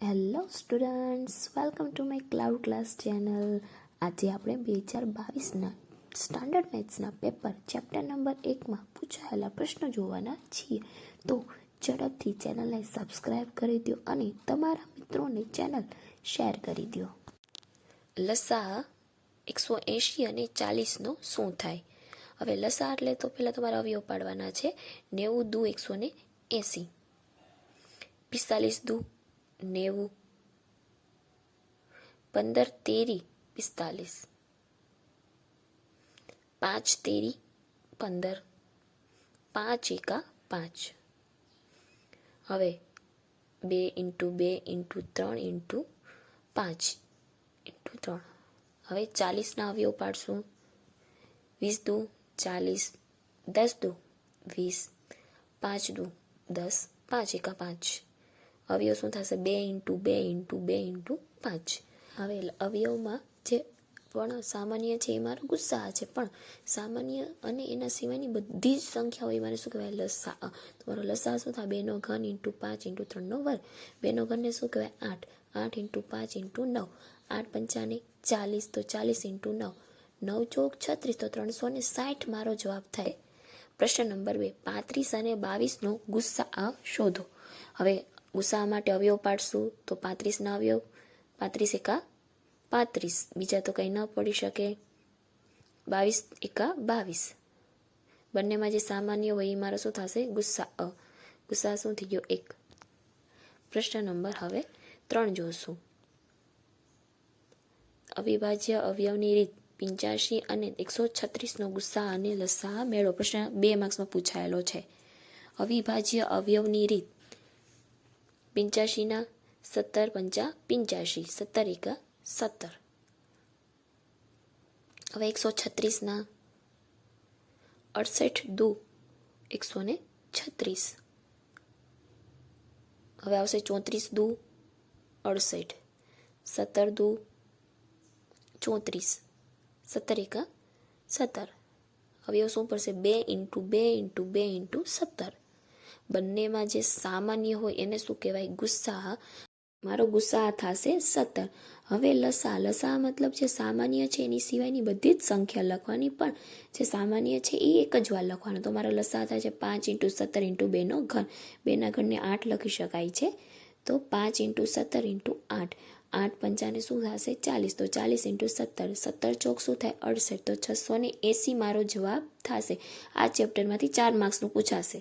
Hello students, welcome to my cloud class channel. આજે આપણે 2022ના standard મેથ્સના paper chapter number 1માં પૂછાયેલા પ્રશ્નો જોવાના છીએ. તો ઝડપથી ચેનલને સબસ્ક્રાઈબ કરી દો અને તમારા મિત્રોને ચેનલ શેર કરી દો. લસા 180 અને 40નો શું થાય? હવે લસા એટલે તો પહેલાં તમારે અવયવ પાડવાના છે. 90 દુ 180, 45 દુ 90, 15 તેરી 45, 5 તેરી 15, 5 એકા 5. હવે 2 × 2 × 3 × 5 × 3. હવે 40ના અવયવ પાડશું. 20 દુ 40, 10 દુ 20, 5 દુ 10, 5 એકા 5. અવયવ શું થશે? 2 × 2 × 2 × 5. હવે અવયવમાં જે પણ સામાન્ય છે એ મારો ગુસ્સા છે, પણ સામાન્ય અને એના સિવાયની બધી જ સંખ્યાઓ એ મારે શું કહેવાય? લસા. તમારો લસા શું થાય? 2 નો ઘન × 5 × 3 નો વર્ગ. 2 નો ઘનને શું કહેવાય? 8. 8 × 5 × 9. 8 પંચાને 40, તો 40 × 9. 9 ચોક 36, તો 360 મારો જવાબ થાય. પ્રશ્ન નંબર 2, 35 અને 22નો ગુસ્સા શોધો. હવે ગુસ્સા માટે અવયવ પાડશું. તો 35ના અવયવ 35 એકા 35, બીજા તો કંઈ ન પડી શકે. 22 એકા 22. બંનેમાં જે સામાન્ય હોય એ મારો શું થશે? ગુસ્સા. ગુસ્સા શું થઈ ગયો? 1. પ્રશ્ન નંબર હવે 3 જોશું. અવિભાજ્ય અવયવની રીત 85 અને 136નો ગુસ્સા અને લસા મેળવો. પ્રશ્ન 2 માર્ક્સમાં પૂછાયેલો છે. અવિભાજ્ય અવયવની રીત 85ના 17 × 5 = 85, 17 એકા 17. હવે 136ના 68 દુ 136. હવે આવશે 34 દુ 68, 17 દુ 34, 17 એકા 17. અવયવ શું પડશે? 2 × 2 × 2 × 17. બંનેમાં જે સામાન્ય હોય એને શું કહેવાય? ગુસ્સા. મારો ગુસ્સા થશે 17. હવે લસા. લસા મતલબ જે સામાન્ય છે એની સિવાયની બધી જ સંખ્યા લખવાની, પણ જે સામાન્ય છે એ એક જ વાર લખવાનું. તો મારો લસા થાય છે 5 × 17 × 2 નો ઘન. 2ના ઘનને 8 લખી શકાય છે. તો 5 × 17 × 8. 8 પંચાને શું થશે? 40, તો 40 × 17. 17 ચોક શું થાય? 68, તો 680 મારો જવાબ થશે. આ ચેપ્ટરમાંથી 4 માર્ક્સનું પૂછાશે.